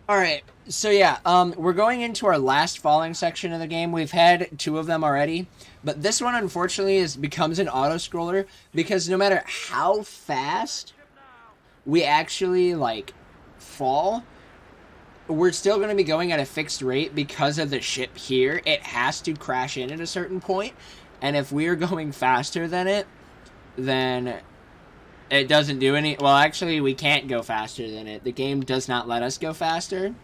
All right, so yeah, we're going into our last falling section of the game. We've had 2 of them already, but this one, unfortunately, becomes an auto-scroller because no matter how fast we actually, like, fall, we're still going to be going at a fixed rate because of the ship here. It has to crash in at a certain point, and if we're going faster than it, then it doesn't do any... Well, actually, we can't go faster than it. The game does not let us go faster.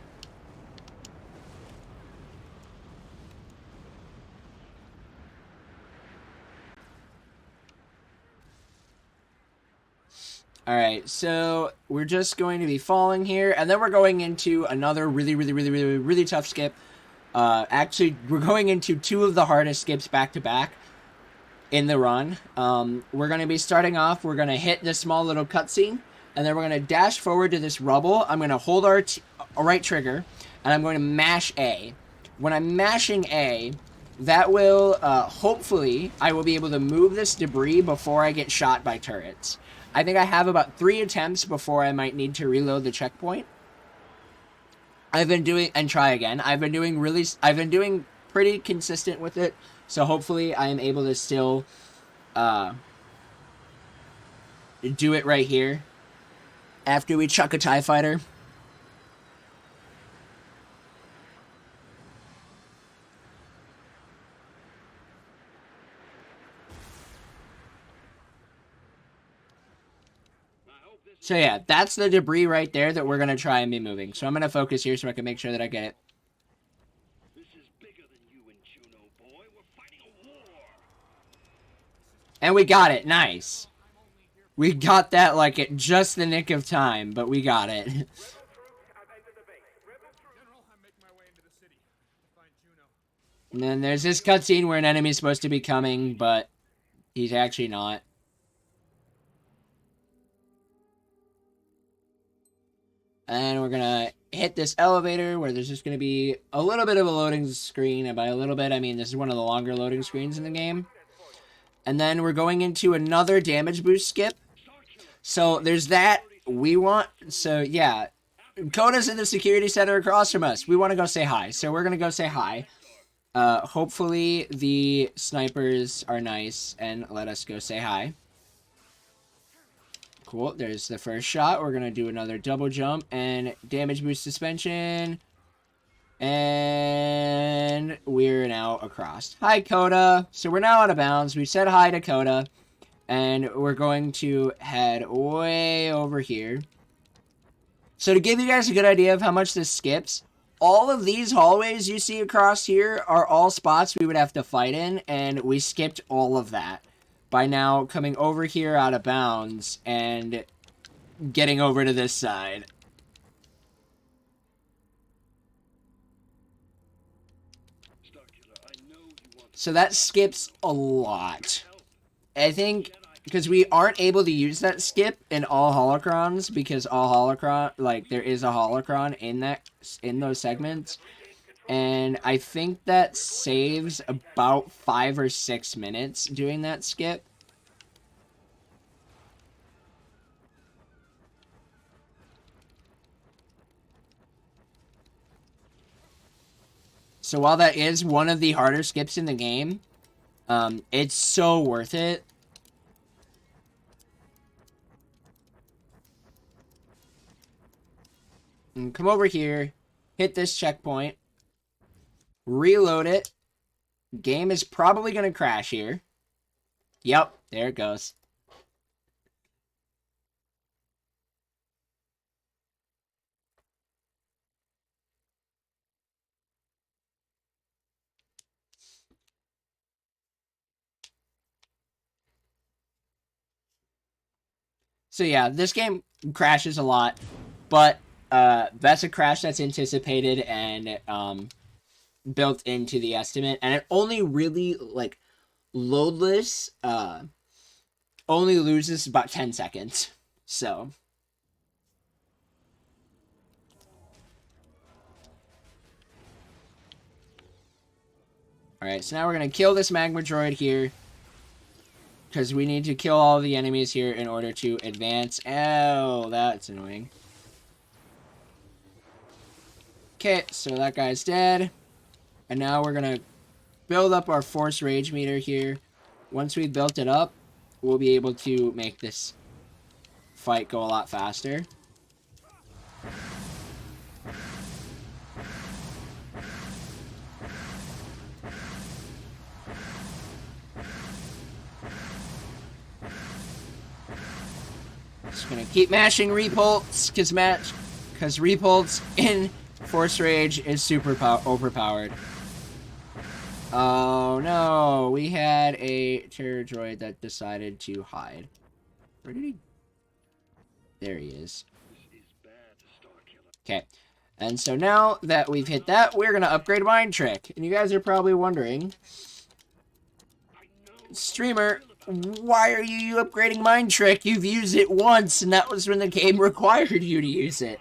Alright, so we're just going to be falling here, and then we're going into another really tough skip. Actually, we're going into 2 of the hardest skips back-to-back in the run. We're going to be starting off, we're going to hit this small little cutscene, and then we're going to dash forward to this rubble. I'm going to hold our right trigger, and I'm going to mash A. When I'm mashing A, that will, hopefully, I will be able to move this debris before I get shot by turrets. I think I have about 3 attempts before I might need to reload the checkpoint. I've been doing pretty consistent with it, so hopefully I am able to still do it right here after we chuck a TIE fighter. So yeah, that's the debris right there that we're going to try and be moving. So I'm going to focus here so I can make sure that I get it. This is bigger than you and Juno, boy. We're fighting a war. And we got it. Nice. We got that like at just the nick of time, but we got it. General, I'm making my way into the city to find Juno. And then there's this cutscene where an enemy's supposed to be coming, but he's actually not. And we're going to hit this elevator where there's just going to be a little bit of a loading screen. And by a little bit, I mean this is one of the longer loading screens in the game. And then we're going into another damage boost skip. So there's that. So yeah. Coda's in the security center across from us. We want to go say hi. So we're going to go say hi. Hopefully the snipers are nice and let us go say hi. Cool, there's the first shot. We're going to do another double jump and damage boost suspension. And we're now across. Hi, Coda. So we're now out of bounds. We said hi to Coda. And we're going to head way over here. So to give you guys a good idea of how much this skips, all of these hallways you see across here are all spots we would have to fight in. And we skipped all of that by now coming over here out of bounds and getting over to this side. So that skips a lot. I think because we aren't able to use that skip in all holocrons because there is a holocron in those segments. And I think that saves about 5 or 6 minutes doing that skip. So while that is one of the harder skips in the game, it's so worth it. and come over here, hit this checkpoint, reload it. Game is probably going to crash here. Yep, there it goes. So yeah, this game crashes a lot, but that's a crash that's anticipated and built into the estimate, and it only really, like, loadless only loses about 10 seconds. So alright, so now we're gonna kill this magma droid here, because we need to kill all the enemies here in order to advance. Oh, that's annoying. Okay, so that guy's dead. And now we're gonna build up our force rage meter here. Once we've built it up, we'll be able to make this fight go a lot faster. Just gonna keep mashing repulse, because repulse in force rage is super overpowered. Oh no, we had a terror droid that decided to hide. Where did he? There he is. Okay, and so now that we've hit that, we're gonna upgrade Mind Trick. And you guys are probably wondering, streamer, why are you upgrading Mind Trick? You've used it once, and that was when the game required you to use it.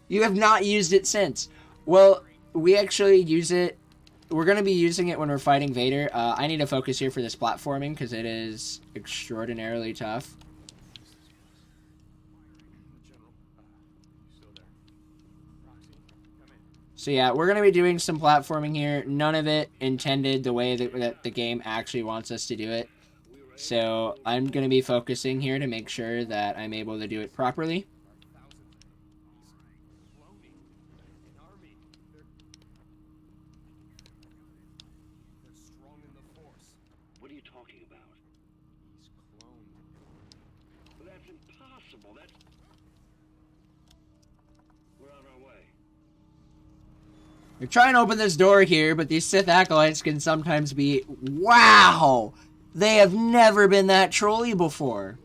You have not used it since. Well, we actually use it. We're going to be using it when we're fighting Vader. I need to focus here for this platforming, because it is extraordinarily tough. So yeah, we're going to be doing some platforming here. None of it intended the way that the game actually wants us to do it. So I'm going to be focusing here to make sure that I'm able to do it properly. What are you talking about? He's cloned. Well, that's impossible. We're on our way. We're trying to open this door here, but these Sith acolytes can sometimes be... Wow! They have never been that trolly before.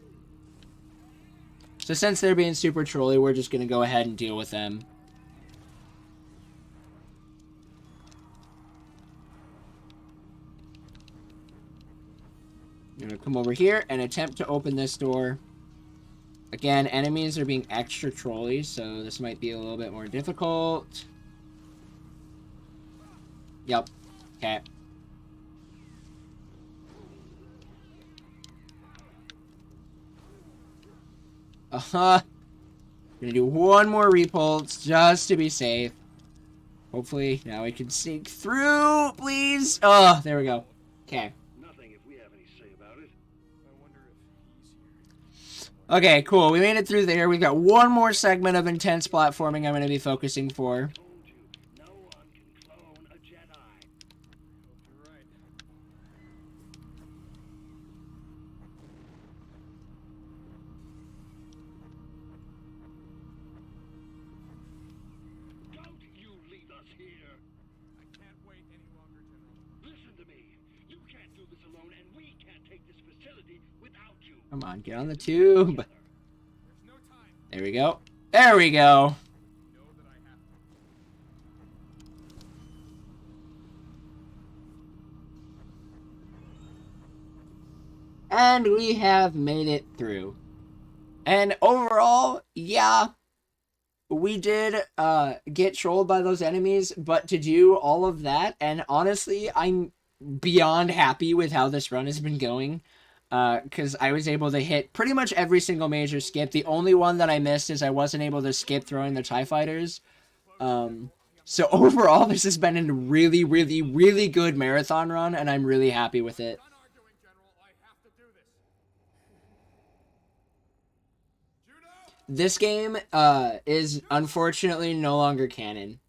So since they're being super trolly, we're just going to go ahead and deal with them. I'm going to come over here and attempt to open this door. Again, enemies are being extra trolly, so this might be a little bit more difficult. Yep. Okay. Gonna do one more repulse just to be safe. Hopefully, now we can sneak through, please. Oh, there we go. Okay. Nothing if we have any say about it. I wonder if he's here. Okay, cool. We made it through there. We've got one more segment of intense platforming I'm going to be focusing for. Told you, no one can clone a Jedi. Hope you're right. Don't you leave us here. I can't wait any longer, General. Listen to me. You can't do this alone, and we can't take this facility without you. Come on, get on the tube. There's no time. There we go. There we go. You know that I have to. And we have made it through. And overall, yeah, we did get trolled by those enemies, but to do all of that, and honestly, I'm beyond happy with how this run has been going, because I was able to hit pretty much every single major skip. The only one that I missed is I wasn't able to skip throwing the TIE fighters. So overall, this has been a really, really, really good marathon run, and I'm really happy with it. Done arguing, General. I have to do this. Juno! this game is unfortunately no longer canon.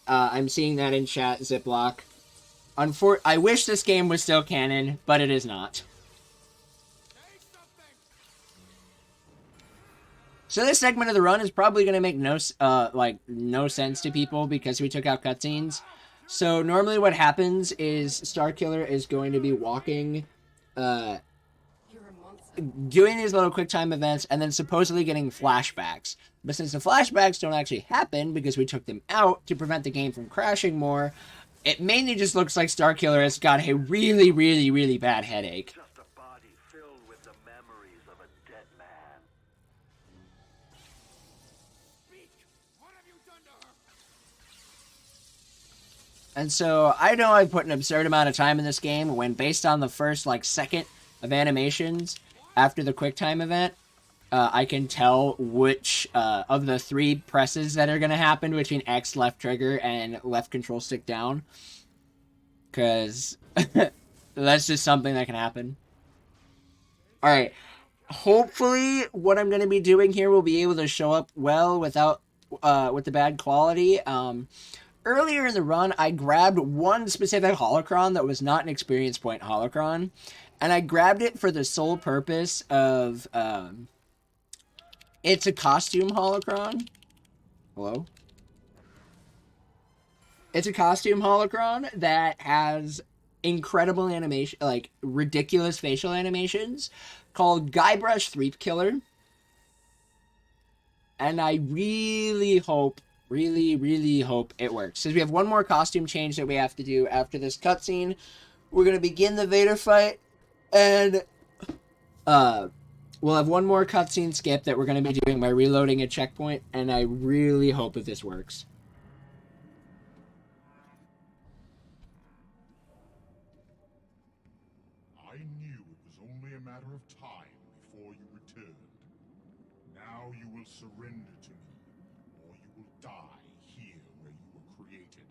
I'm seeing that in chat, Ziploc. I wish this game was still canon, but it is not. So this segment of the run is probably going to make no sense to people because we took out cutscenes. So normally what happens is Starkiller is going to be walking, doing these little quick time events, and then supposedly getting flashbacks. But since the flashbacks don't actually happen because we took them out to prevent the game from crashing more, it mainly just looks like Starkiller has got a really, really, really bad headache. Just a body filled with the memories of a dead man. Speak! What have you done to her? And so I know I've put an absurd amount of time in this game when based on the first second of animations after the QuickTime event, I can tell which of the 3 presses that are going to happen between X, left trigger, and left control stick down. Because that's just something that can happen. Alright. Hopefully what I'm going to be doing here will be able to show up well without with the bad quality. Earlier in the run, I grabbed one specific holocron that was not an experience point holocron. And I grabbed it for the sole purpose of... it's a costume holocron. Hello? It's a costume holocron that has incredible animation, ridiculous facial animations, called Guybrush Threepkiller. And I really hope, really hope it works. Since we have one more costume change that we have to do after this cutscene, we're going to begin the Vader fight, and we'll have one more cutscene skip that we're going to be doing by reloading a checkpoint, and I really hope that this works. I knew it was only a matter of time before you returned. Now you will surrender to me, or you will die here where you were created.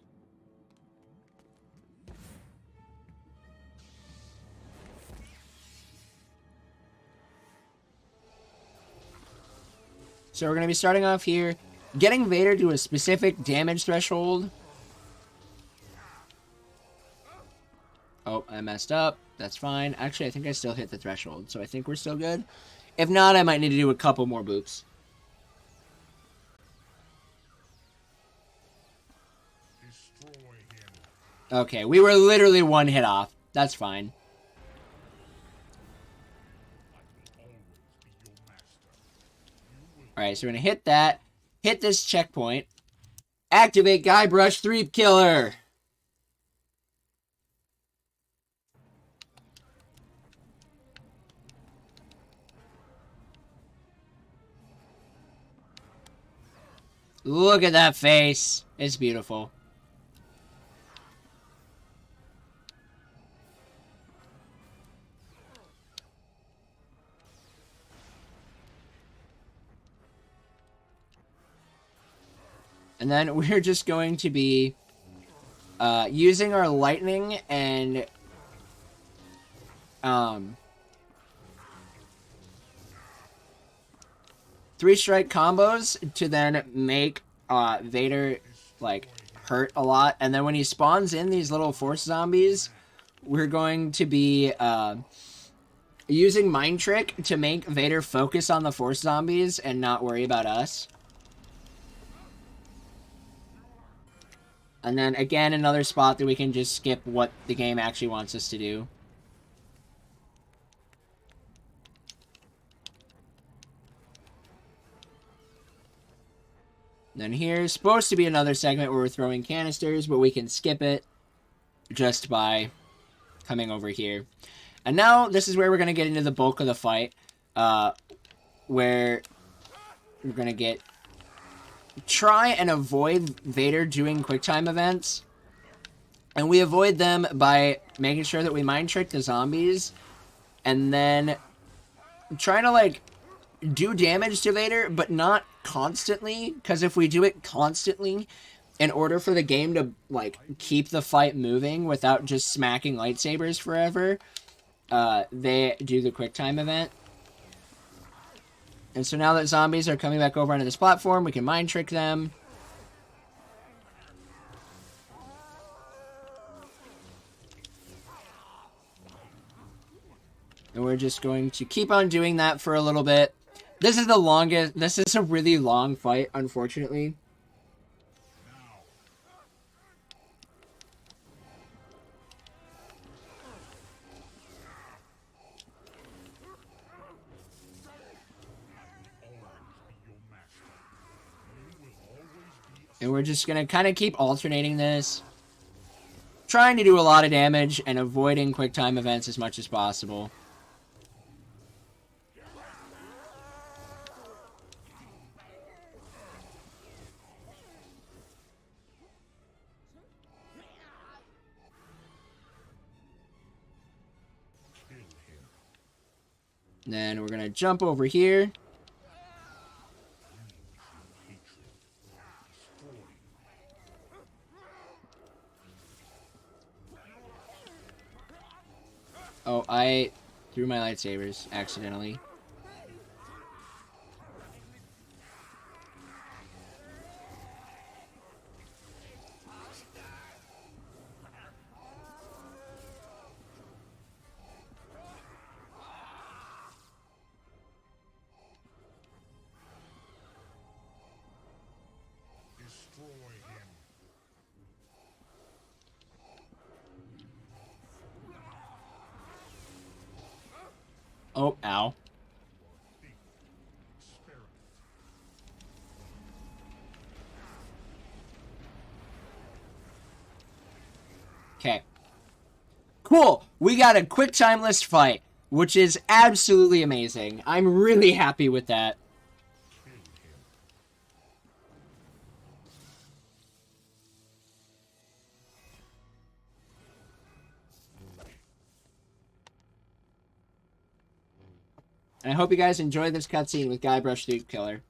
So we're going to be starting off here, getting Vader to a specific damage threshold. Oh, I messed up. That's fine. Actually, I think I still hit the threshold, so I think we're still good. If not, I might need to do a couple more boops. Destroy him. Okay, we were literally one hit off. That's fine. I will always be your master. You will Alright, so we're going to hit that. Hit this checkpoint. Activate Guybrush Threepkiller. Look at that face. It's beautiful. And then we're just going to be using our lightning and three-strike combos to then make Vader hurt a lot. And then when he spawns in these little force zombies, we're going to be using Mind Trick to make Vader focus on the force zombies and not worry about us. And then, again, another spot that we can just skip what the game actually wants us to do. Then here's supposed to be another segment where we're throwing canisters, but we can skip it just by coming over here. And now, this is where we're going to get into the bulk of the fight, where we're going to try and avoid Vader doing QuickTime events. And we avoid them by making sure that we mind trick the zombies. And then trying to, do damage to Vader, but not constantly. Because if we do it constantly, in order for the game to, keep the fight moving without just smacking lightsabers forever, they do the QuickTime event. And so now that zombies are coming back over onto this platform, we can mind trick them. And we're just going to keep on doing that for a little bit. This is the longest, this is a really long fight, unfortunately. And we're just going to kind of keep alternating this. Trying to do a lot of damage and avoiding quick time events as much as possible. Then we're going to jump over here. Oh, I threw my lightsabers accidentally. Oh, ow. Okay. Cool. We got a quick time list fight, which is absolutely amazing. I'm really happy with that. And I hope you guys enjoyed this cutscene with Guybrush the Killer.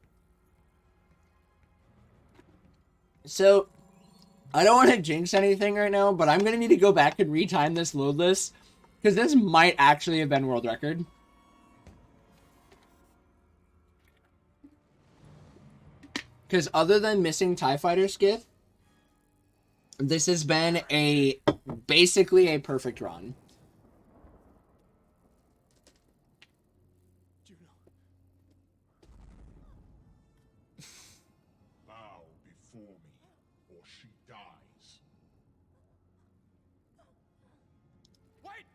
So, I don't want to jinx anything right now, but I'm going to need to go back and retime this load list, because this might actually have been world record. Because other than missing TIE Fighter Skith, this has been basically a perfect run. Bow before me, or she dies. Wait!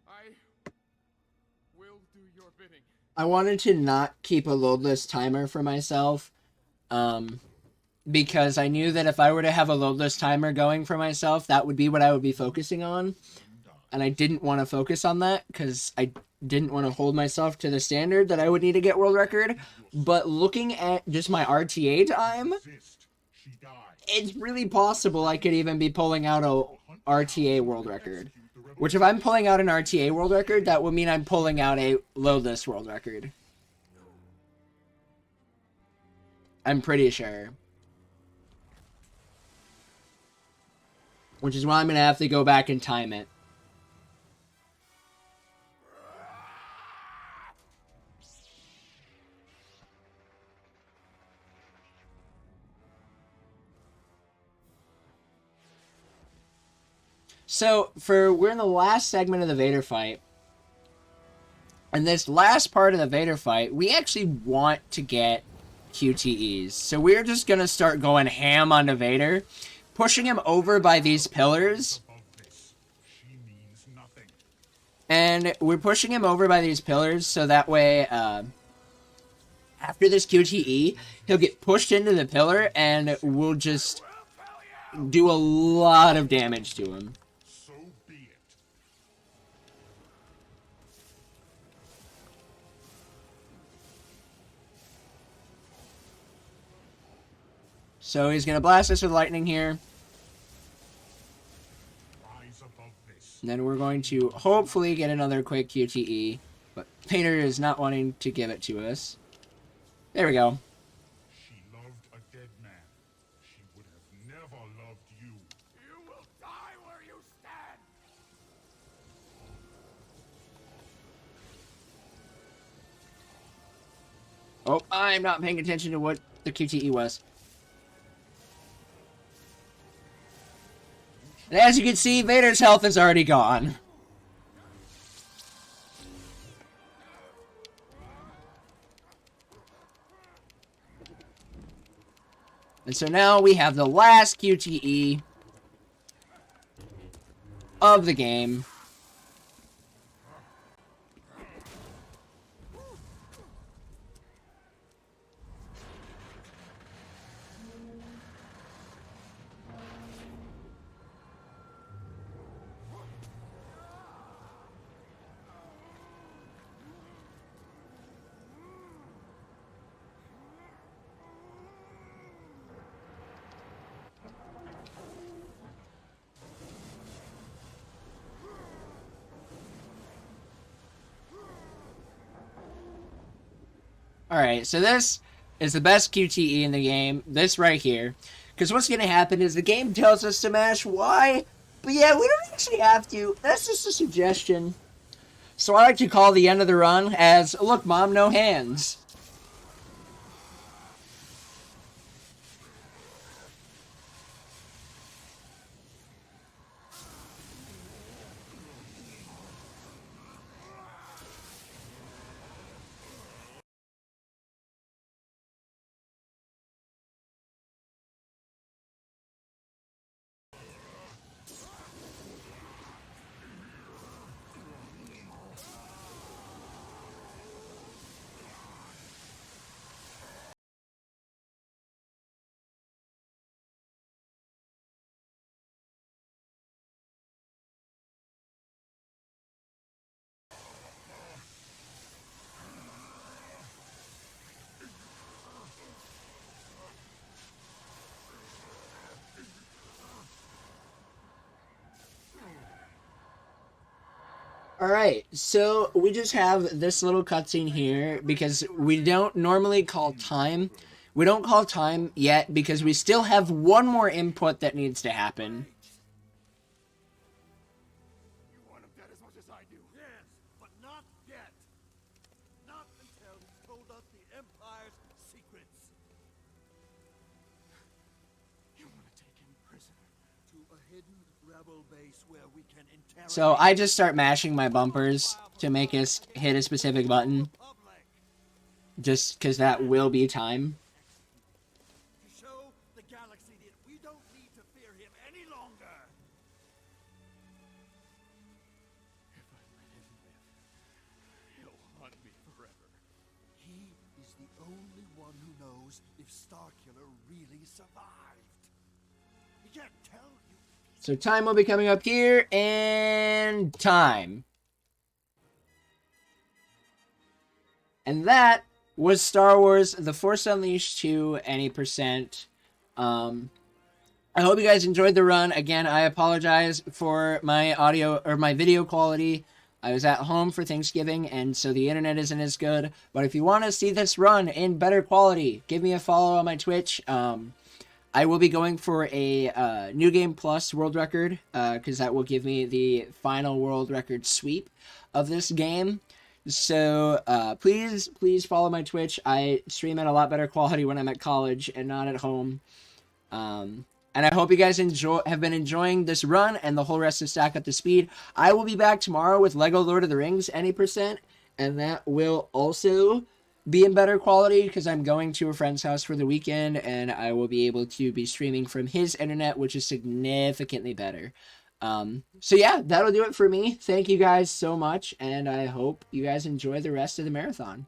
I will do your bidding. I wanted to not keep a load list timer for myself, because I knew that if I were to have a load list timer going for myself, that would be what I would be focusing on. And I didn't want to focus on that because I didn't want to hold myself to the standard that I would need to get world record. But looking at just my RTA time, it's really possible I could even be pulling out a RTA world record. Which if I'm pulling out an RTA world record, that would mean I'm pulling out a load list world record. I'm pretty sure. Which is why I'm going to have to go back and time it. So, we're in the last segment of the Vader fight. And this last part of the Vader fight, we actually want to get QTEs. So we're just going to start going ham onto Vader, pushing him over by these pillars. And we're pushing him over by these pillars so that way, after this QTE, he'll get pushed into the pillar and we'll just do a lot of damage to him. So he's going to blast us with lightning here. And then we're going to hopefully get another quick QTE. But Vader is not wanting to give it to us. There we go. She loved a dead man. She would have never loved you. You will die where you stand! Oh, I'm not paying attention to what the QTE was. And as you can see, Vader's health is already gone. And so now we have the last QTE of the game. Alright, so this is the best QTE in the game. This right here. Because what's going to happen is the game tells us to mash Y. But yeah, we don't actually have to. That's just a suggestion. So I like to call the end of the run as, look, Mom, no hands. Alright, so we just have this little cutscene here because we don't normally call time. We don't call time yet because we still have one more input that needs to happen. You want him dead as much as I do. Yes, but not yet. Not until he told us the Empire's secrets. You want to take him prisoner to a hidden rebel base where we can interrogate. So I just start mashing my bumpers to make us hit a specific button. Just because that will be time. To show the galaxy that we don't need to fear him any longer. If I let him live, he'll hunt me forever. He is the only one who knows if Starkiller really survived. He can't tell you. So time will be coming up here, and time. And that was Star Wars The Force Unleashed 2 any percent. I hope you guys enjoyed the run. Again, I apologize for my audio or my video quality. I was at home for Thanksgiving, and so the internet isn't as good. But if you want to see this run in better quality, give me a follow on my Twitch. I will be going for a New Game Plus world record, because that will give me the final world record sweep of this game. So please follow my Twitch. I stream at a lot better quality when I'm at college and not at home. And I hope you guys have been enjoying this run and the whole rest of Stack Up to Speed. I will be back tomorrow with Lego Lord of the Rings any percent, and that will also be in better quality because I'm going to a friend's house for the weekend, and I will be able to be streaming from his internet, which is significantly better. So yeah, that'll do it for me. Thank you guys so much, and I hope you guys enjoy the rest of the marathon.